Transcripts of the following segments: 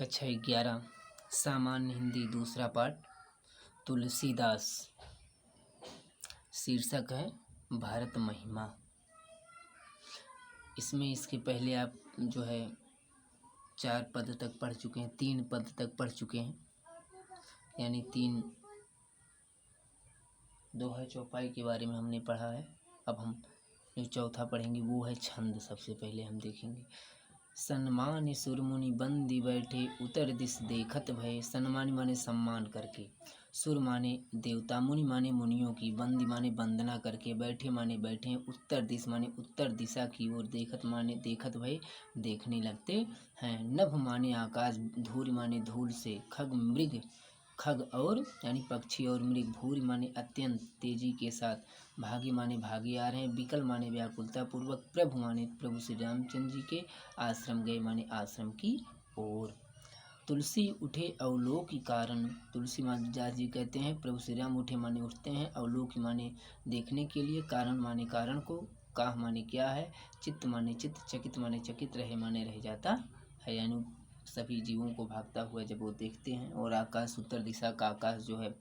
कक्षा 11 सामान्य हिंदी दूसरा पाठ तुलसीदास। शीर्षक है भारत महिमा। इसमें इसके पहले आप जो है 4 पद तक पढ़ चुके हैं, 3 पद तक पढ़ चुके हैं, यानी 3 दोहा चौपाई के बारे में हमने पढ़ा है। अब हम जो चौथा पढ़ेंगे वो है छंद। सबसे पहले हम देखेंगे सन्मान सुरमुनि बंदी बैठे उत्तर दिस देखत भय। सन्मान माने सम्मान करके, सुर माने देवता, मुनि माने मुनियों की, बंदी माने वंदना करके, बैठे माने बैठे, उत्तर दिश माने उत्तर दिशा की ओर, देखत माने देखत भय देखने लगते हैं, नभ माने आकाश, धूल माने धूल से, खग मृग खग और यानी पक्षी और मृग, भूरी माने अत्यंत तेजी के साथ, भागी माने भागे आ रहे हैं, विकल माने व्याकुलता पूर्वक, प्रभु माने प्रभु श्री रामचंद्र जी के आश्रम गए माने आश्रम की ओर। तुलसी उठे अवलोक कारण, तुलसी दास जी कहते हैं प्रभु श्री राम उठे माने उठते हैं, अवलोक माने देखने के लिए, कारण माने कारण को, काह माने क्या है, चित्त माने चित्त, चकित माने चकित, रहे माने रह जाता है, यानी सभी जीवों को भागता हुआ जब वो देखते हैं। और आकाश, उत्तर दिशा का आकाश जो है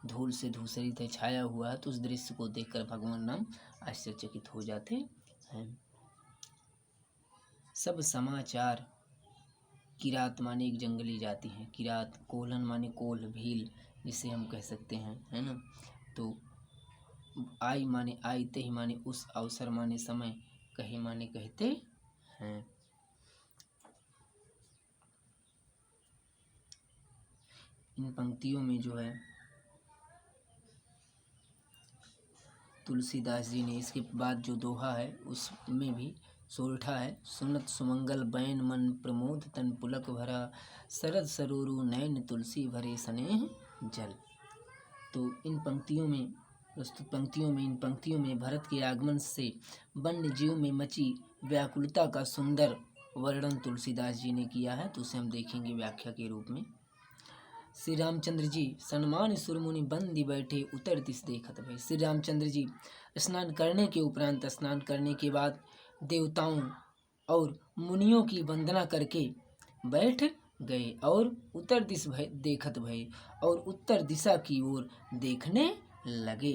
धूल से धूसरित है, छाया हुआ है, तो उस दृश्य को देखकर भगवान राम आश्चर्यचकित हो जाते हैं। सब समाचार, किरात माने एक जंगली जाति है, किरात, कोल्हन माने कोल्ह भील जिसे हम कह सकते हैं, है ना। तो आई माने आई, तही माने उस, अवसर माने समय, कही माने कहते हैं। इन पंक्तियों में जो है तुलसीदास जी ने, इसके बाद जो दोहा है उसमें भी सोरठा है, सुनत सुमंगल बैन मन प्रमोद तन पुलक भरा, शरद सरोरु नैन तुलसी भरे स्नेह जल। तो इन पंक्तियों में, प्रस्तुत पंक्तियों में, इन पंक्तियों में भरत के आगमन से वन्य जीव में मची व्याकुलता का सुंदर वर्णन तुलसीदास जी ने किया है। तो उसे हम देखेंगे व्याख्या के रूप में। श्री रामचंद्र जी सन्मान सुरमुनि बंदी बैठे उत्तर दिश देखत भय। श्री रामचंद्र जी स्नान करने के उपरांत, स्नान करने के बाद देवताओं और मुनियों की वंदना करके बैठ गए और उत्तर दिश देखत भय, और उत्तर दिशा की ओर देखने लगे।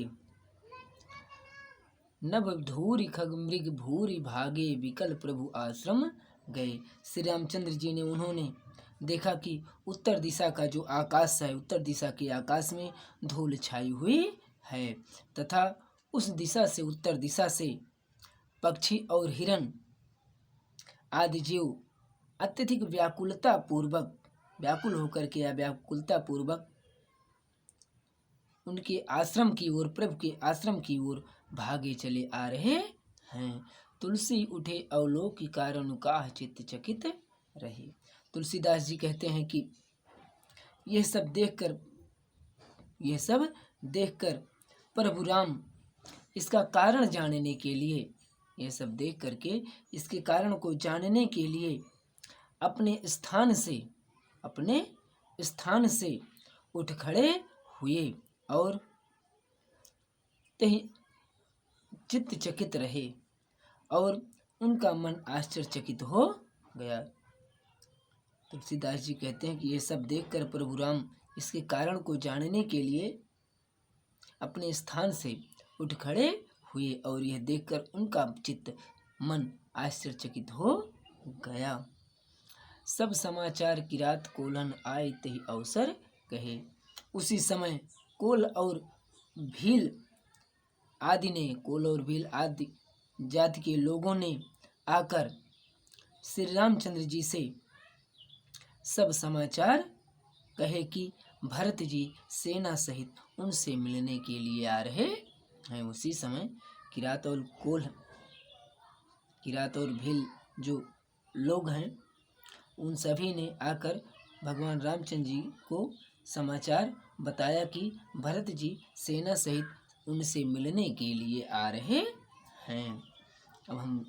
नभ धूरी खग मृग भूरी भागे, विकल प्रभु आश्रम गए। श्री रामचंद्र जी ने, उन्होंने देखा कि उत्तर दिशा का जो आकाश है, उत्तर दिशा के आकाश में धूल छाई हुई है, तथा उस दिशा से, उत्तर दिशा से पक्षी और हिरण आदि जीव अत्यधिक व्याकुलता पूर्वक, व्याकुल होकर के या व्याकुलता पूर्वक उनके आश्रम की ओर, प्रभु के आश्रम की ओर भागे चले आ रहे हैं। तुलसी उठे अवलोक कारण, काह चित्त चकित रहे। तुलसीदास जी कहते हैं कि यह सब देखकर प्रभु राम इसका कारण जानने के लिए, यह सब देख करके इसके कारण को जानने के लिए अपने स्थान से उठ खड़े हुए और चित्त चकित रहे और उनका मन आश्चर्यचकित हो गया। तुलसीदास जी कहते हैं कि ये सब देखकर प्रभु राम इसके कारण को जानने के लिए अपने स्थान से उठ खड़े हुए और यह देखकर उनका चित्त मन आश्चर्यचकित हो गया। सब समाचार किरात कोल्हन आए तही अवसर कहे। उसी समय कोल और भील आदि जाति के लोगों ने आकर श्री रामचंद्र जी से सब समाचार कहे कि भरत जी सेना सहित उनसे मिलने के लिए आ रहे हैं। उसी समय किरात और भील जो लोग हैं, उन सभी ने आकर भगवान रामचंद्र जी को समाचार बताया कि भरत जी सेना सहित उनसे मिलने के लिए आ रहे हैं। अब हम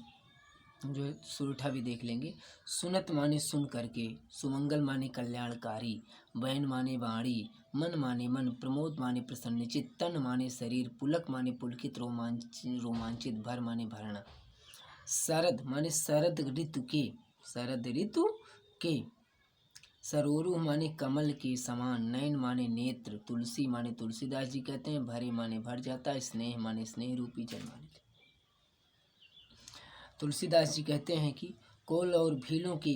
जो सुरठा भी देख लेंगे। सुनत माने सुन करके, सुमंगल माने कल्याणकारी, बैन माने वाणी, मन माने मन, प्रमोद माने प्रसन्नचित, तन माने शरीर, पुलक माने पुलकित रोमांचित, भर माने भरना, शरद माने शरद ऋतु के, सरोरु माने कमल के समान, नयन माने नेत्र, तुलसी माने तुलसीदास जी कहते हैं, भरे माने भर जाता, स्नेह माने स्नेह रूपी जल माने। तुलसीदास जी कहते हैं कि कोल और भीलों के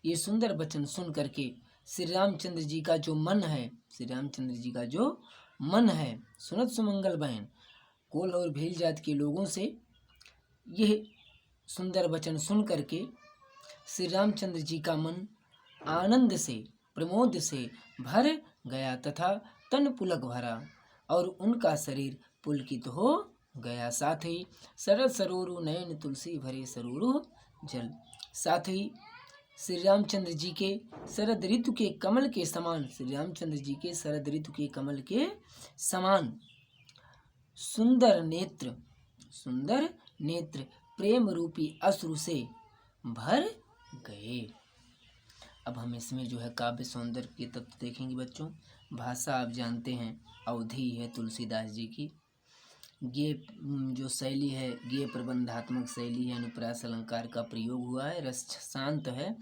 ये सुंदर वचन सुन करके श्री रामचंद्र जी का जो मन है, श्री रामचंद्र जी का जो मन है, सुनत सुमंगल बहन, कोल और भील जात के लोगों से यह सुंदर वचन सुन करके श्री रामचंद्र जी का मन आनंद से, प्रमोद से भर गया तथा तन पुलक भरा और उनका शरीर पुलकित हो गया। साथ ही सरल सरोरु नयन तुलसी भरे सरोरु जल। साथ ही श्री रामचंद्र जी के शरद ऋतु के कमल के समान, श्री रामचंद्र जी के शरद ऋतु के कमल के समान सुंदर नेत्र प्रेम रूपी अश्रु से भर गए। अब हम इसमें जो है काव्य सौंदर्य के तत्व देखेंगे बच्चों। भाषा आप जानते हैं अवधि है तुलसीदास जी की। ये जो शैली है, ये प्रबंधात्मक शैली है, अनुप्रास अलंकार का प्रयोग हुआ है, रस शांत है,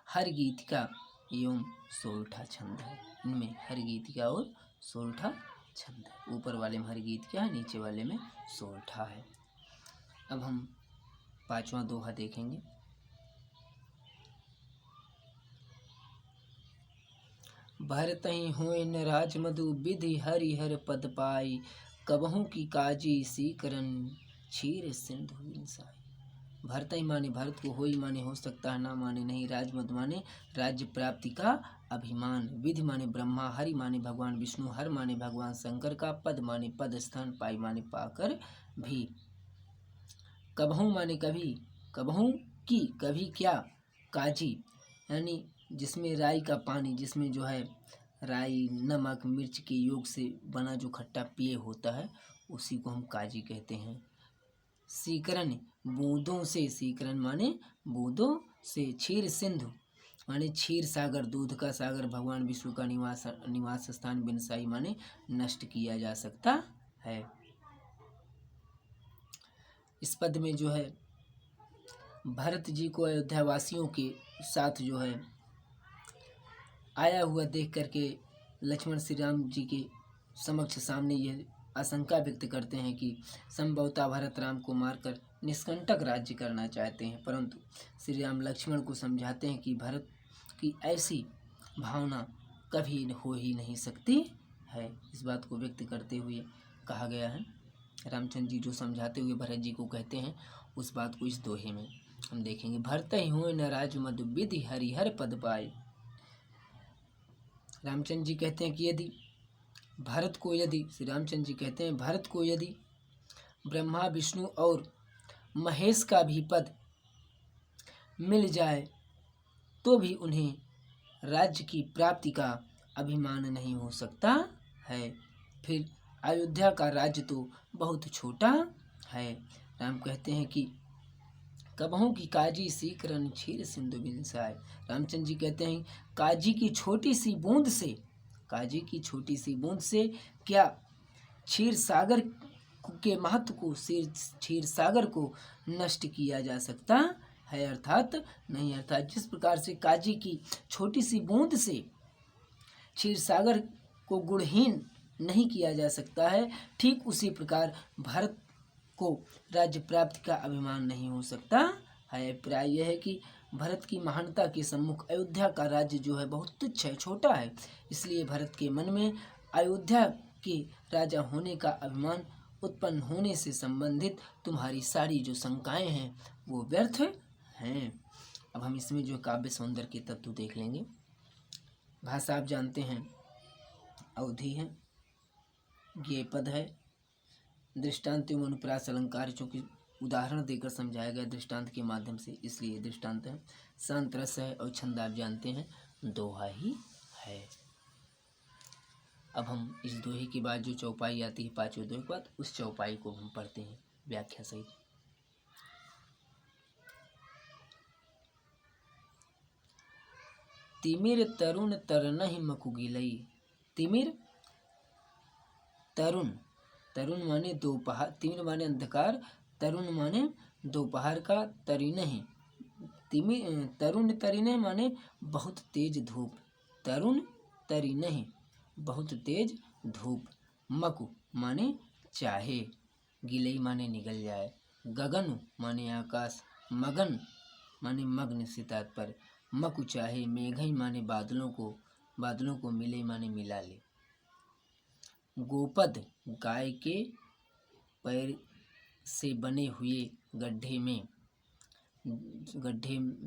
हर गीतिका एवं सोरठा छंद है। इनमें हर गीतिका और सोरठा छंद है। ऊपर वाले में हर गीतिका है, नीचे वाले में सोरठा है। अब हम पांचवा दोहा देखेंगे। भरतहि होय न राजमधु विधि हरिहर पद पाई, कबहू की काजी सीकरन क्षीर सिंधु बिनसाई। भरतहि माने भरत को, होई माने हो सकता है, ना माने नहीं, राजमधु माने राज्य प्राप्ति का अभिमान, विधि माने ब्रह्मा, हरि माने भगवान विष्णु, हर माने भगवान शंकर का, पद माने पद स्थान, पाई माने पाकर भी, कबहू माने कभी, कबहू की कभी क्या, काजी यानी जिसमें राई का पानी, जिसमें जो है राई नमक मिर्च के योग से बना जो खट्टा पेय होता है उसी को हम काजी कहते हैं। सीकरन बूंदों से, सीकरन माने बूंदों से, क्षीर सिंधु माने क्षीर सागर, दूध का सागर, भगवान विष्णु का निवास स्थान, बिनसाई माने नष्ट किया जा सकता है। इस पद में जो है भरत जी को अयोध्या वासियों के साथ जो है आया हुआ देख करके लक्ष्मण श्री राम जी के समक्ष सामने यह आशंका व्यक्त करते हैं कि संभवतः भरत राम को मारकर निष्कंटक राज्य करना चाहते हैं, परंतु श्री राम लक्ष्मण को समझाते हैं कि भरत की ऐसी भावना कभी हो ही नहीं सकती है। इस बात को व्यक्त करते हुए कहा गया है, रामचंद्र जी जो समझाते हुए भरत जी को कहते हैं उस बात को इस दोहे में हम देखेंगे। भरत ही हुए न राजमधु विधि हरिहर पद पाए। रामचंद्र जी कहते हैं कि यदि भरत को, यदि श्री रामचंद्र जी कहते हैं भरत को यदि ब्रह्मा विष्णु और महेश का भी पद मिल जाए तो भी उन्हें राज्य की प्राप्ति का अभिमान नहीं हो सकता है। फिर अयोध्या का राज्य तो बहुत छोटा है। राम कहते हैं कि कबहू की काजी सीकरन क्षीर सिंधु बिनसाय। रामचंद्र जी कहते हैं काजी की छोटी सी बूंद से, काजी की छोटी सी बूंद से क्या क्षीर सागर के महत्व को, क्षीर सागर को नष्ट किया जा सकता है, अर्थात नहीं। अर्थात जिस प्रकार से काजी की छोटी सी बूंद से क्षीर सागर को गुणहीन नहीं किया जा सकता है, ठीक उसी प्रकार भरत को राज्य प्राप्ति का अभिमान नहीं हो सकता है। प्राय यह है कि भरत की महानता के सम्मुख अयोध्या का राज्य जो है बहुत तुच्छ है, छोटा है, इसलिए भरत के मन में अयोध्या के राजा होने का अभिमान उत्पन्न होने से संबंधित तुम्हारी सारी जो शंकाएं हैं वो व्यर्थ हैं। अब हम इसमें जो काव्य सौंदर्य के तत्व देख लेंगे। भाषा आप जानते हैं अवधि है, ये पद है, दृष्टांत एवं अनुप्रास अलंकार चूंकि उदाहरण देकर समझाया गया दृष्टांत के माध्यम से, इसलिए दृष्टांत है। शांत रस है और छंद आप जानते हैं दोहा ही है। अब हम इस दोहे के बाद जो चौपाई आती है पांचवें दोहे के बाद, उस चौपाई को हम पढ़ते हैं व्याख्या सहित। तिमिर तरुण तरनहि मकुगिलई। तिमिर तरुण, तरुण माने दोपहर, तिमिर माने अंधकार, तरुण माने दोपहर का, तरिनहि तिमिर तरुण तरिनहि माने बहुत तेज धूप, तरुण तरी नहीं, बहुत तेज धूप। मकु माने चाहे, गिलई माने निगल जाए, गगन माने आकाश, मगन माने मग्न से तात्पर्य। मकु चाहे, मेघई माने बादलों को मिले माने मिला ले। गोपद गाय के पैर से बने हुए गड्ढे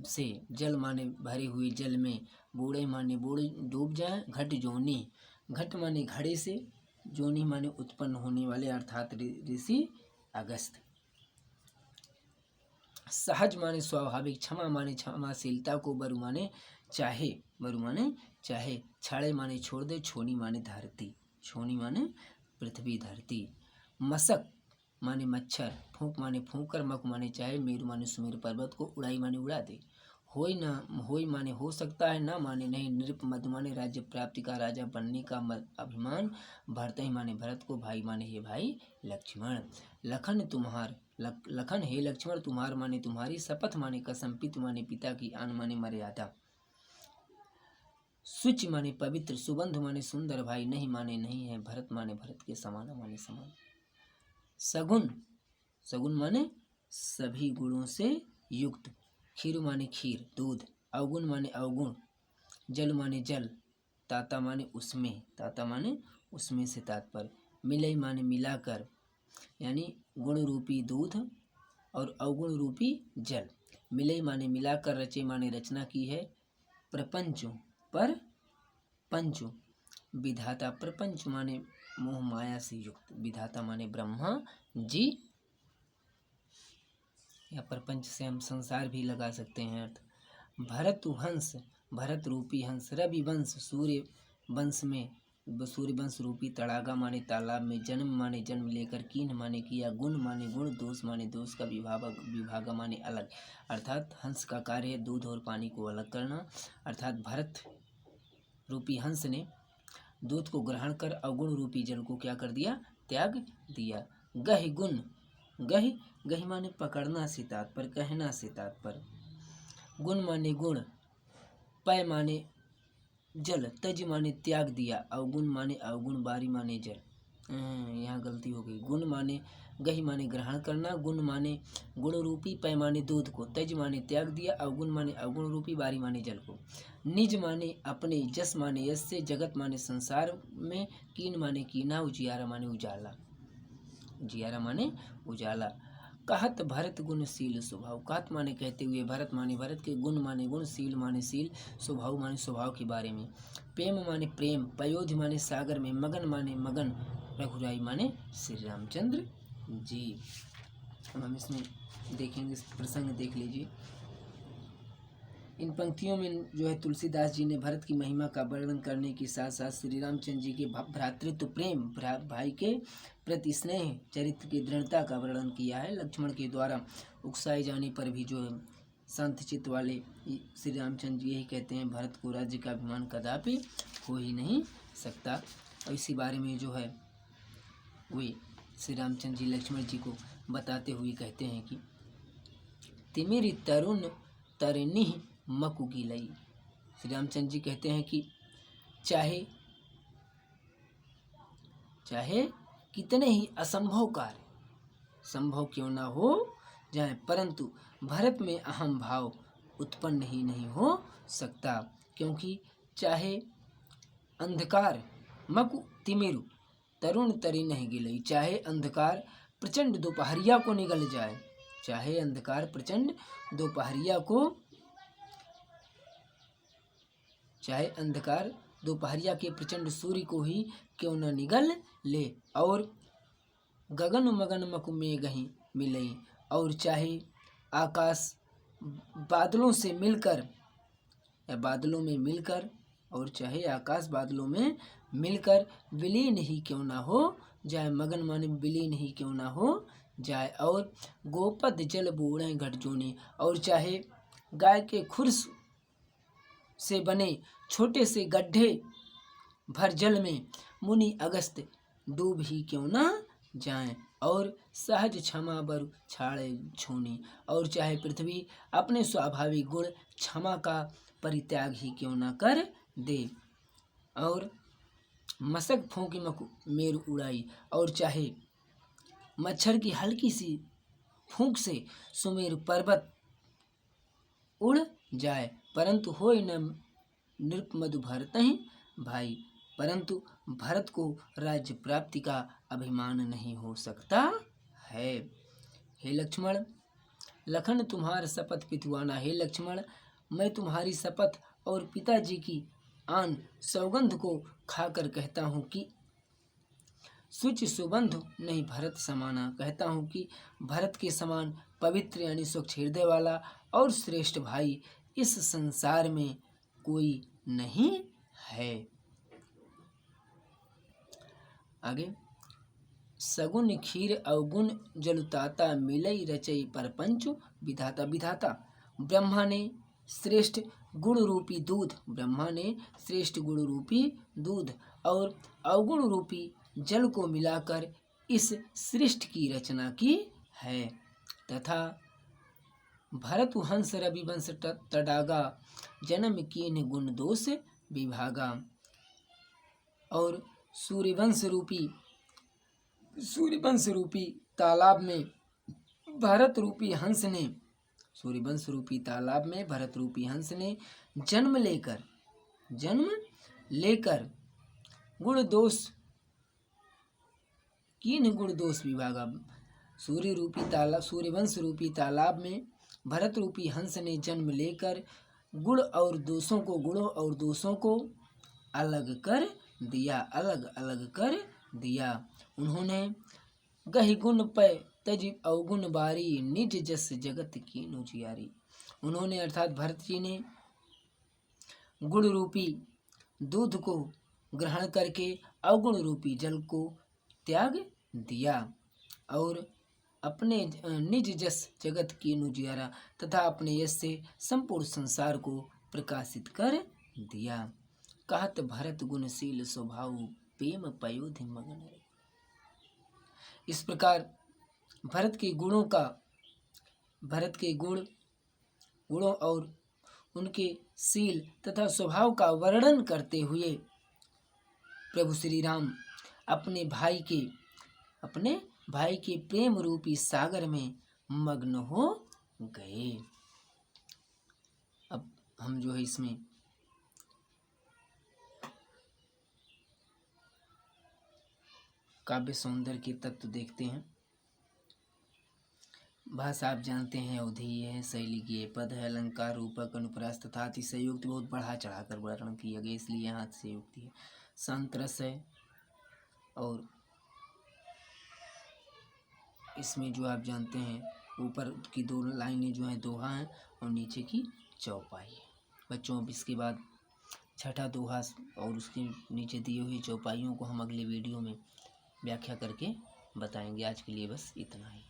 से, जल माने भरे हुए जल में, बूढ़े माने बूढ़े डूब जाए, घट जोनी, घट माने घड़े से, जोनी माने उत्पन्न होने वाले अर्थात ऋषि अगस्त। सहज माने स्वाभाविक, क्षमा माने क्षमाशीलता को, बरु माने चाहे, छाड़े माने छोड़ दे, छोनी माने धरती, छोनी माने पृथ्वी धरती। मशक माने मच्छर, फूंक माने फूंक कर, मक माने चाहे, मेरु माने सुमेरु पर्वत को, उड़ाई माने उड़ा दे। होई माने हो सकता है, ना माने नहीं, नृप मधु माने राज्य प्राप्ति का, राजा बनने का अभिमान, भरतहि माने भरत को, भाई माने हे भाई लक्ष्मण। लखन हे लक्ष्मण तुम्हार माने तुम्हारी, शपथ माने कसम, पित माने पिता की, आन माने मर्यादा। शुचि माने पवित्र, सुबंध माने सुंदर, भाई नहीं माने नहीं है, भरत माने भरत के समान माने समान। सगुन माने सभी गुणों से युक्त, खीर माने खीर दूध, अवगुण माने अवगुण, जल माने जल, ताता माने उसमें से तात्पर्य। मिलई माने मिलाकर, यानी गुण रूपी दूध और अवगुण रूपी जल। मिलई माने मिलाकर, रचे माने रचना की है, प्रपंच पर पंच, विधाता प्रपंच माने मोह माया से युक्त, विधाता माने ब्रह्मा जी, या प्रपंच से हम संसार भी लगा सकते हैं अर्थ। भरतु हंस, भरत रूपी हंस, रवि वंश, सूर्य वंश रूपी तड़ागा माने तालाब में, जन्म माने जन्म लेकर, कीन माने किया, गुण माने गुण, दोष माने दोष का विभाग माने अलग, अर्थात हंस का कार्य है दूध और पानी को अलग करना। अर्थात भरत रूपी हंस ने दूध को ग्रहण कर अवगुण रूपी जल को क्या कर दिया, त्याग दिया। गहि गुण, गहि माने पकड़ना से तात्पर्य, कहना से तात्पर्य। गुण माने गुण, पय माने जल, तज माने त्याग दिया, अवगुण माने अवगुण, बारी माने जल। यहाँ गलती हो गई। गुण माने गहि माने ग्रहण करना, गुण माने गुण रूपी, पय माने दूध को, तज माने त्याग दिया, अवगुण माने अवगुण रूपी, बारी माने जल को। निज माने अपने, जस माने यश से, जगत माने संसार में, कीन माने कीना, उजियारा माने उजाला, उजियारा माने उजाला। कहत भरत गुणशील स्वभाव, कहत माने कहते हुए, भरत माने भरत के, गुण माने गुण, शील माने शील, स्वभाव माने स्वभाव के बारे में। प्रेम माने प्रेम, पयोध माने सागर में, मगन माने मगन, रघुराई माने श्री रामचंद्र जी। अब हम इसमें देखेंगे, प्रसंग देख लीजिए। इन पंक्तियों में जो है तुलसीदास जी ने भरत की महिमा का वर्णन करने के साथ साथ श्री रामचंद्र जी के भ्रातृत्व प्रेम, भाई के प्रति स्नेह, चरित्र की दृढ़ता का वर्णन किया है। लक्ष्मण के द्वारा उकसाए जाने पर भी जो है शांत चित्त वाले श्री रामचंद्र जी यही कहते हैं, भरत को राज्य का अभिमान कदापि हो ही नहीं सकता। और इसी बारे में जो है वे श्री रामचंद्र जी लक्ष्मण जी को बताते हुए कहते हैं कि तिमिर तरुण तरनिह मकु गिलई। श्री रामचंद्र जी कहते हैं कि चाहे कितने ही असंभव कार्य संभव क्यों ना हो जाए, परंतु भरत में अहम भाव उत्पन्न ही नहीं हो सकता, क्योंकि चाहे अंधकार मकु तिमिरु तरुण तरी नहीं गिलई, चाहे अंधकार प्रचंड दोपहरिया को निगल जाए, चाहे अंधकार प्रचंड दोपहरिया को, चाहे अंधकार दोपहरिया के प्रचंड सूर्य को ही क्यों न निगल ले, और गगन मगन मकु में गही मिलई, और चाहे आकाश बादलों से मिलकर या बादलों में मिलकर, और चाहे आकाश बादलों में मिलकर विलीन ही क्यों ना हो जाए, मगन माने विलीन ही क्यों ना हो जाए, और गोपद जल बूढ़े घट जोने, और चाहे गाय के खुर्स से बने छोटे से गड्ढे भर जल में मुनि अगस्त डूब ही क्यों ना जाएं, और सहज क्षमा बर छाड़े छोनी, और चाहे पृथ्वी अपने स्वाभाविक गुण क्षमा का परित्याग ही क्यों ना कर दे, और मशक फूंकी मेर उड़ाई, और चाहे मच्छर की हल्की सी फूंक से सुमेर पर्वत उड़ जाए, परंतु होय न नृपमधु भरत ही भाई, परंतु भरत को राज्य प्राप्ति का अभिमान नहीं हो सकता है। हे लक्ष्मण, लखन तुम्हार शपथ पितुआना, हे लक्ष्मण मैं तुम्हारी शपथ और पिताजी की आन सौगंध को खाकर कहता हूँ कि सुच सुबंधु नहीं भरत समाना, कहता हूँ कि भरत के समान पवित्र यानी स्वच्छ हृदय वाला और श्रेष्ठ भाई इस संसार में कोई नहीं है। आगे, सगुन खीर अवगुण जलुताता, मिलई रचई परपंचु विधाता। विधाता ब्रह्मा ने श्रेष्ठ गुण रूपी दूध, ब्रह्मा ने श्रेष्ठ गुण रूपी दूध और अवगुण रूपी जल को मिलाकर इस सृष्टि की रचना की है, तथा भरत हंस रविवंश तडागा, जन्म कीन गुण दोष विभागा। और सूर्यवंश रूपी तालाब में भरत रूपी हंस ने, सूर्यवंश रूपी तालाब में भरत रूपी हंस ने जन्म लेकर गुण दोष कीन गुण दोष विभागा। सूर्यवंश रूपी तालाब में भरत रूपी हंस ने जन्म लेकर गुणों और दोषों को अलग अलग कर दिया। उन्होंने गहि गुण पै तज अवगुण बारी, निज जस जगत की नुजियारी। उन्होंने अर्थात भरत जी ने गुण रूपी दूध को ग्रहण करके अवगुण रूपी जल को त्याग दिया और अपने निज जस जगत की नुजियारा तथा अपने यश से संपूर्ण संसार को प्रकाशित कर दिया। कहत भरत गुणशील स्वभाव, प्रेम पयोधि मगन। इस प्रकार भरत के गुणों और उनके शील तथा स्वभाव का वर्णन करते हुए प्रभु श्री राम अपने भाई के प्रेम रूपी सागर में मग्न हो गए। अब हम जो है इसमें काव्य सौंदर्य के तत्व देखते हैं। भाषा आप जानते हैं अवधेय है, शैली की पद है, अलंकार, रूपक, अनुप्रास तथा अतिशयोक्ति बहुत बढ़ा चढ़ाकर वर्णन किया गया, इसलिए यहाँ अतिशयोक्ति है। शांत रस है और इसमें जो आप जानते हैं ऊपर की दो लाइनें जो हैं दोहा हैं और नीचे की चौपाई है। बच्चों इसके बाद छठा दोहा और उसके नीचे दिए हुई चौपाइयों को हम अगले वीडियो में व्याख्या करके बताएंगे। आज के लिए बस इतना ही।